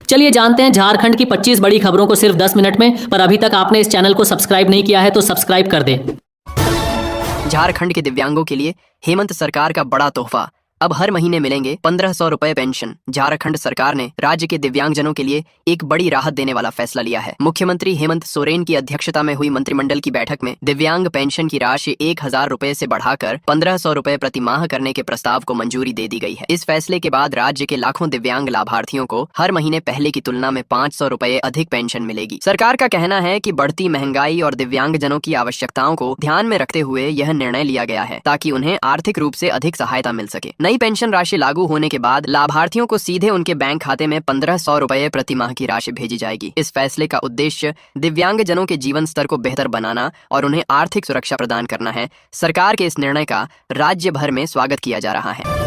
चलिए जानते हैं झारखंड की 25 बड़ी खबरों को सिर्फ 10 मिनट में। पर अभी तक आपने इस चैनल को सब्सक्राइब नहीं किया है तो सब्सक्राइब कर दें। झारखंड के दिव्यांगों के लिए हेमंत सरकार का बड़ा तोहफा। अब हर महीने मिलेंगे 1500 रुपए पेंशन। झारखंड सरकार ने राज्य के दिव्यांगजनों के लिए एक बड़ी राहत देने वाला फैसला लिया है। मुख्यमंत्री हेमंत सोरेन की अध्यक्षता में हुई मंत्रिमंडल की बैठक में दिव्यांग पेंशन की राशि 1000 रुपए से बढ़ाकर 1500 रुपए प्रति माह करने के प्रस्ताव को मंजूरी दे दी गई है। इस फैसले के बाद राज्य के लाखों दिव्यांग लाभार्थियों को हर महीने पहले की तुलना में 500 रुपए अधिक पेंशन मिलेगी। सरकार का कहना है कि बढ़ती महंगाई और दिव्यांगजनों की आवश्यकताओं को ध्यान में रखते हुए यह निर्णय लिया गया है ताकि उन्हें आर्थिक रूप से अधिक सहायता मिल सके। नई पेंशन राशि लागू होने के बाद लाभार्थियों को सीधे उनके बैंक खाते में 1500 रुपए प्रति माह की राशि भेजी जाएगी। इस फैसले का उद्देश्य दिव्यांगजनों के जीवन स्तर को बेहतर बनाना और उन्हें आर्थिक सुरक्षा प्रदान करना है। सरकार के इस निर्णय का राज्य भर में स्वागत किया जा रहा है।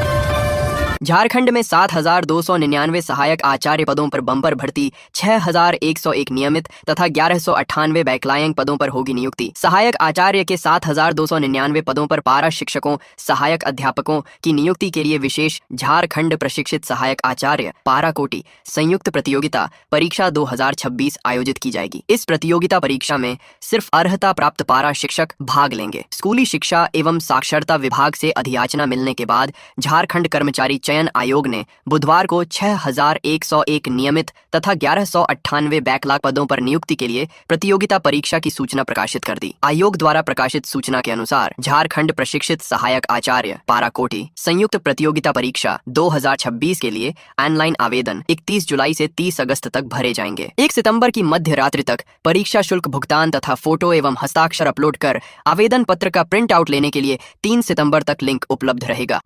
झारखंड में 7299 सहायक आचार्य पदों पर बम्पर भर्ती, 6101 नियमित तथा 1198 बैकलायंग पदों पर होगी नियुक्ति। सहायक आचार्य के 7299 पदों पर पारा शिक्षकों, सहायक अध्यापकों की नियुक्ति के लिए विशेष झारखंड प्रशिक्षित सहायक आचार्य पारा कोटि संयुक्त प्रतियोगिता परीक्षा 2026 आयोजित की जाएगी। इस प्रतियोगिता परीक्षा में सिर्फ अर्हता प्राप्त पारा शिक्षक भाग लेंगे। स्कूली शिक्षा एवं साक्षरता विभाग से अधियाचना मिलने के बाद झारखंड कर्मचारी चयन आयोग ने बुधवार को 6101 नियमित तथा 1198 बैकलॉग पदों पर नियुक्ति के लिए प्रतियोगिता परीक्षा की सूचना प्रकाशित कर दी। आयोग द्वारा प्रकाशित सूचना के अनुसार झारखंड प्रशिक्षित सहायक आचार्य पारा कोटि संयुक्त प्रतियोगिता परीक्षा 2026 के लिए ऑनलाइन आवेदन 31 जुलाई से 30 अगस्त तक भरे जाएंगे। 1 सितंबर की मध्य रात्रि तक परीक्षा शुल्क भुगतान तथा फोटो एवं हस्ताक्षर अपलोड कर आवेदन पत्र का प्रिंट आउट लेने के लिए 3 सितंबर तक लिंक उपलब्ध रहेगा।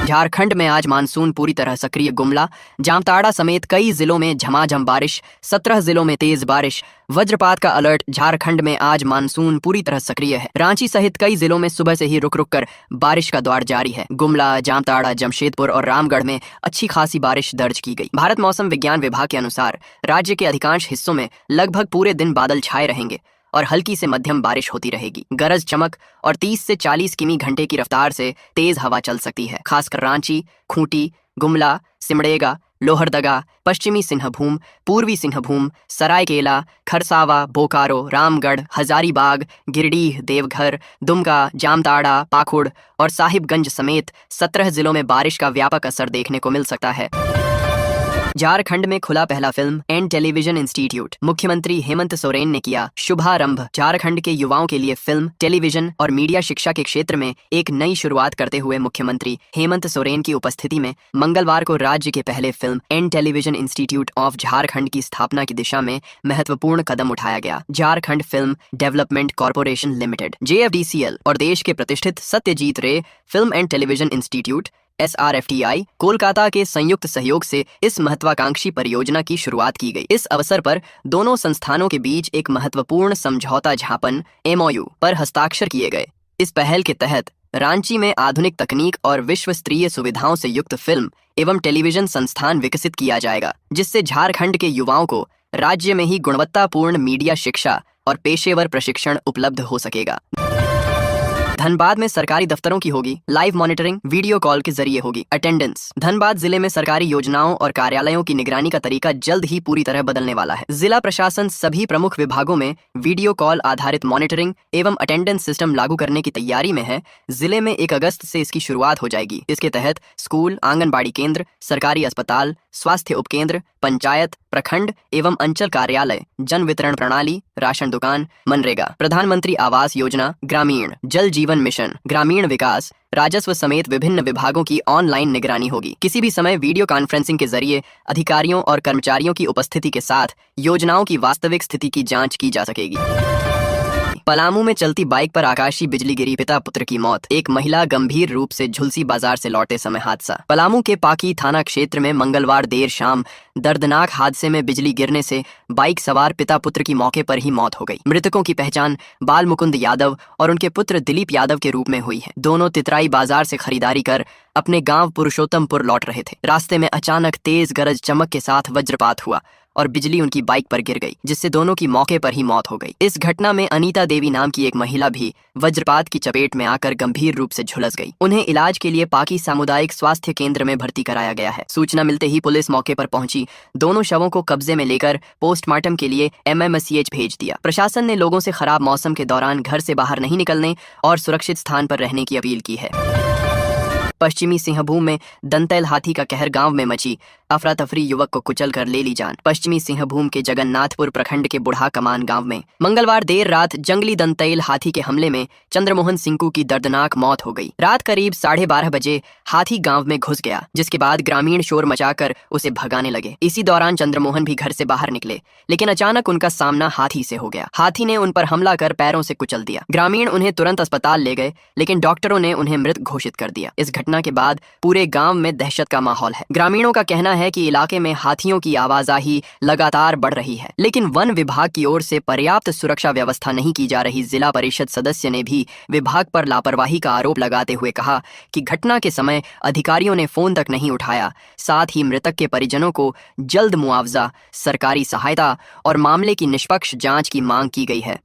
झारखंड में आज मानसून पूरी तरह सक्रिय। गुमला, जामताड़ा समेत कई जिलों में झमाझम बारिश, 17 जिलों में तेज बारिश, वज्रपात का अलर्ट। झारखंड में आज मानसून पूरी तरह सक्रिय है। रांची सहित कई जिलों में सुबह से ही रुक रुक कर बारिश का दौर जारी है। गुमला, जामताड़ा, जमशेदपुर और रामगढ़ में अच्छी खासी बारिश दर्ज की गई। भारत मौसम विज्ञान विभाग के अनुसार राज्य के अधिकांश हिस्सों में लगभग पूरे दिन बादल छाए रहेंगे और हल्की से मध्यम बारिश होती रहेगी। गरज चमक और 30 से 40 किमी घंटे की रफ्तार से तेज हवा चल सकती है। खासकर रांची, खूंटी, गुमला, सिमडेगा, लोहरदगा, पश्चिमी सिंहभूम, पूर्वी सिंहभूम, सरायकेला, खरसावा, बोकारो, रामगढ़, हजारीबाग, गिरिडीह, देवघर, दुमका, जामताड़ा, पाकुड़ और साहिबगंज समेत 17 जिलों में बारिश का व्यापक असर देखने को मिल सकता है। झारखंड में खुला पहला फिल्म एंड टेलीविजन इंस्टीट्यूट। मुख्यमंत्री हेमंत सोरेन ने किया शुभारंभ। झारखंड के युवाओं के लिए फिल्म, टेलीविजन और मीडिया शिक्षा के क्षेत्र में एक नई शुरुआत करते हुए मुख्यमंत्री हेमंत सोरेन की उपस्थिति में मंगलवार को राज्य के पहले film and television institute of Jharkhand की स्थापना की दिशा में महत्वपूर्ण कदम उठाया गया। Jharkhand film development corporation limited JFDCL और देश के प्रतिष्ठित सत्यजीत रे film and television institute SRFTI Kolkata के संयुक्त सहयोग से इस महत्वाकांक्षी परियोजना की शुरुआत की गई। इस अवसर पर दोनों संस्थानों के बीच एक महत्वपूर्ण समझौता ज्ञापन MOU पर हस्ताक्षर किए गए। इस पहल के तहत रांची में आधुनिक तकनीक और विश्व स्तरीय सुविधाओं से युक्त फिल्म एवं टेलीविजन संस्थान विकसित किया जाएगा, जिससे झारखंड के युवाओं को राज्य में ही गुणवत्तापूर्ण मीडिया शिक्षा और पेशेवर प्रशिक्षण उपलब्ध हो सकेगा। धनबाद में सरकारी दफ्तरों की होगी लाइव मॉनिटरिंग, वीडियो कॉल के जरिए होगी अटेंडेंस। धनबाद जिले में सरकारी योजनाओं और कार्यालयों की निगरानी का तरीका जल्द ही पूरी तरह बदलने वाला है। जिला प्रशासन सभी प्रमुख विभागों में वीडियो कॉल आधारित मॉनिटरिंग एवं अटेंडेंस सिस्टम लागू करने की तैयारी में है। जिले में 1 अगस्त से इसकी शुरुआत हो जाएगी। इसके तहत स्कूल, आंगनबाड़ी केंद्र, सरकारी अस्पताल, स्वास्थ्य उपकेंद्र, पंचायत, प्रखंड एवं अंचल कार्यालय, जन वितरण प्रणाली, राशन दुकान, मनरेगा, प्रधानमंत्री आवास योजना, ग्रामीण जल जीवन मिशन, ग्रामीण विकास, राजस्व समेत विभिन्न विभागों की ऑनलाइन निगरानी होगी। किसी भी समय वीडियो कॉन्फ्रेंसिंग के जरिए अधिकारियों और कर्मचारियों की उपस्थिति के साथ योजनाओं की वास्तविक स्थिति की जांच की जा सकेगी। पलामू में चलती बाइक पर आकाशीय बिजली गिरी, पिता पुत्र की मौत। एक महिला गंभीर रूप से झुलसी बाजार से लौटे समय हादसा। पलामू के पाकी थाना क्षेत्र में मंगलवार देर शाम दर्दनाक हादसे में बिजली गिरने से बाइक सवार पिता पुत्र की मौके पर ही मौत हो गई। मृतकों की पहचान बाल मुकुंद यादव और उनके पुत्र दिलीप यादव के रूप में हुई है। दोनों तितराई बाजार से खरीदारी कर अपने गांव पुरुषोत्तमपुर लौट रहे थे। रास्ते में अचानक तेज गरज चमक के साथ वज्रपात हुआ और बिजली उनकी बाइक पर गिर गई, जिससे दोनों की मौके पर ही मौत हो गई। इस घटना में अनीता देवी नाम की एक महिला भी वज्रपात की चपेट में आकर गंभीर रूप से झुलस गई। उन्हें इलाज के लिए पाकी सामुदायिक स्वास्थ्य केंद्र में भर्ती कराया गया है। सूचना मिलते ही पुलिस मौके पर पहुंची पहुंची, दोनों शवों को कब्जे में लेकर पोस्टमार्टम के लिए MMCH भेज दिया। प्रशासन ने लोगों से खराब मौसम के दौरान घर से बाहर नहीं निकलने और सुरक्षित स्थान पर रहने की अपील की है। पश्चिमी सिंहभूम में दंतैल हाथी का कहर, गांव में मची अफरा तफरी, युवक को कुचल कर ले ली जान। पश्चिमी सिंहभूम के जगन्नाथपुर प्रखंड के बुढ़ा कमान गांव में मंगलवार देर रात जंगली दंतैल हाथी के हमले में चंद्रमोहन सिंकू की दर्दनाक मौत हो गई। रात करीब 12:30 बजे हाथी गांव में घुस गया, जिसके बाद ग्रामीण शोर मचाकर उसे भगाने लगे। इसी दौरान चंद्रमोहन भी घर से बाहर निकले, लेकिन अचानक उनका सामना हाथी से हो गया। हाथी ने उन पर हमला कर पैरों से कुचल दिया। ग्रामीण उन्हें तुरंत अस्पताल ले गए, लेकिन डॉक्टरों ने उन्हें मृत घोषित कर दिया। इस घटना के बाद पूरे गांव में दहशत का माहौल है। ग्रामीणों का कहना है कि इलाके में हाथियों की आवाजाही लगातार बढ़ रही है, लेकिन वन विभाग की ओर से पर्याप्त सुरक्षा व्यवस्था नहीं की जा रही। जिला परिषद सदस्य ने भी विभाग पर लापरवाही का आरोप लगाते हुए कहा कि घटना के समय अधिकारियों ने फोन तक नहीं उठाया। साथ ही मृतक के परिजनों को जल्द मुआवजा, सरकारी सहायता और मामले की निष्पक्ष जांच की मांग की गई है।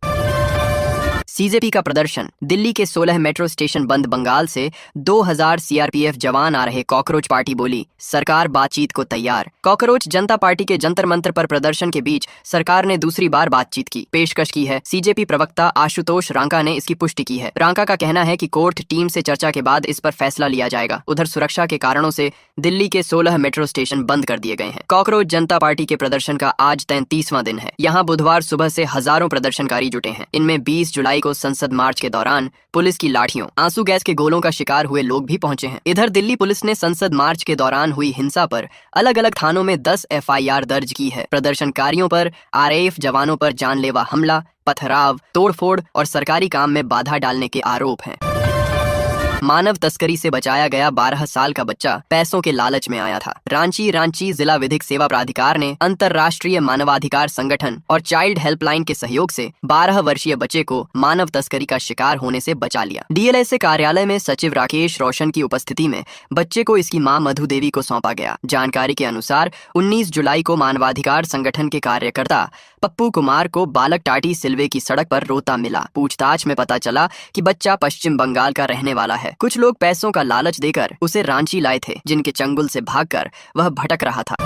CJP का प्रदर्शन, दिल्ली के 16 मेट्रो स्टेशन बंद। बंगाल से 2000 CRPF जवान आ रहे। कॉकरोच पार्टी बोली, सरकार बातचीत को तैयार। कॉकरोच जनता पार्टी के जंतर मंतर पर प्रदर्शन के बीच सरकार ने दूसरी बार बातचीत की पेशकश की है। CJP प्रवक्ता आशुतोष रांका ने इसकी पुष्टि की है। रांका का कहना है कि कोर्ट टीम से चर्चा के बाद इस पर फैसला लिया जाएगा। उधर सुरक्षा के कारणों से दिल्ली के 16 मेट्रो स्टेशन बंद कर दिए गए हैं। कॉकरोच जनता पार्टी के प्रदर्शन का आज 33वां दिन है। यहाँ बुधवार सुबह से हजारों प्रदर्शनकारी जुटे हैं। इनमें 20 जुलाई को संसद मार्च के दौरान पुलिस की लाठियों, आंसू गैस के गोलों का शिकार हुए लोग भी पहुंचे हैं। इधर दिल्ली पुलिस ने संसद मार्च के दौरान हुई हिंसा पर अलग अलग थानों में 10 FIR दर्ज की है। प्रदर्शनकारियों पर RAF जवानों पर जानलेवा हमला, पथराव, तोड़फोड़ और सरकारी काम में बाधा डालने के आरोप हैं। मानव तस्करी से बचाया गया 12 साल का बच्चा पैसों के लालच में आया था। रांची जिला विधिक सेवा प्राधिकार ने अंतर्राष्ट्रीय मानवाधिकार संगठन और चाइल्ड हेल्पलाइन के सहयोग से 12 वर्षीय बच्चे को मानव तस्करी का शिकार होने से बचा लिया। DLSA कार्यालय में सचिव राकेश रोशन की उपस्थिति में बच्चे को इसकी मां मधु देवी को सौंपा गया। जानकारी के अनुसार 19 जुलाई को मानवाधिकार संगठन के कार्यकर्ता पप्पू कुमार को बालक टाटी सिलवे की सड़क पर रोता मिला। पूछताछ में पता चला कि बच्चा पश्चिम बंगाल का रहने वाला है। कुछ लोग पैसों का लालच देकर उसे रांची लाए थे, जिनके चंगुल से भागकर वह भटक रहा था।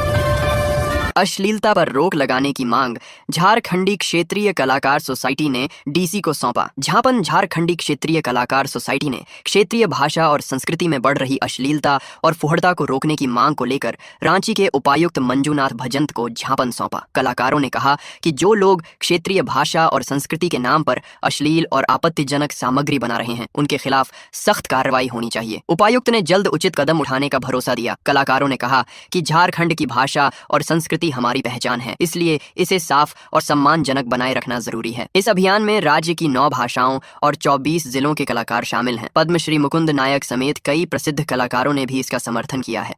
अश्लीलता पर रोक लगाने की मांग झारखंडी क्षेत्रीय कलाकार सोसाइटी ने DC को सौंपा। झारखंडी क्षेत्रीय कलाकार सोसाइटी ने क्षेत्रीय भाषा और संस्कृति में बढ़ रही अश्लीलता और फुहड़ता को रोकने की मांग को लेकर रांची के उपायुक्त मंजूनाथ भजंत को ज्ञापन सौंपा। कलाकारों ने कहा कि जो लोग क्षेत्रीय भाषा और संस्कृति के नाम पर अश्लील और आपत्तिजनक सामग्री बना रहे हैं, उनके खिलाफ सख्त कार्रवाई होनी चाहिए। उपायुक्त ने जल्द उचित कदम उठाने का भरोसा दिया। कलाकारों ने कहा कि झारखंड की भाषा और संस्कृति हमारी पहचान है, इसलिए इसे साफ और सम्मानजनक बनाए रखना जरूरी है। इस अभियान में राज्य की 9 भाषाओं और 24 जिलों के कलाकार शामिल हैं। पद्मश्री मुकुंद नायक समेत कई प्रसिद्ध कलाकारों ने भी इसका समर्थन किया है।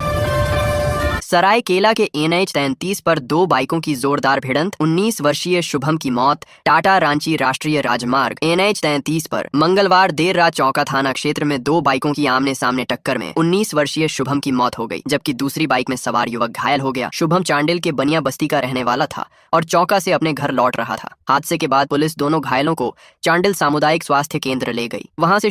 सरायकेला के NH 33 पर 2 बाइकों की जोरदार भिड़ंत, 19 वर्षीय शुभम की मौत। टाटा रांची राष्ट्रीय राजमार्ग NH 33 पर मंगलवार देर रात चौका थाना क्षेत्र में 2 बाइकों की आमने सामने टक्कर में 19 वर्षीय शुभम की मौत हो गई, जबकि दूसरी बाइक में सवार युवक घायल हो गया। शुभम चांडिल के बनिया बस्ती का रहने वाला था और चौका से अपने घर लौट रहा था। हादसे के बाद पुलिस दोनों घायलों को चांडिल सामुदायिक स्वास्थ्य केंद्र ले गई। वहां से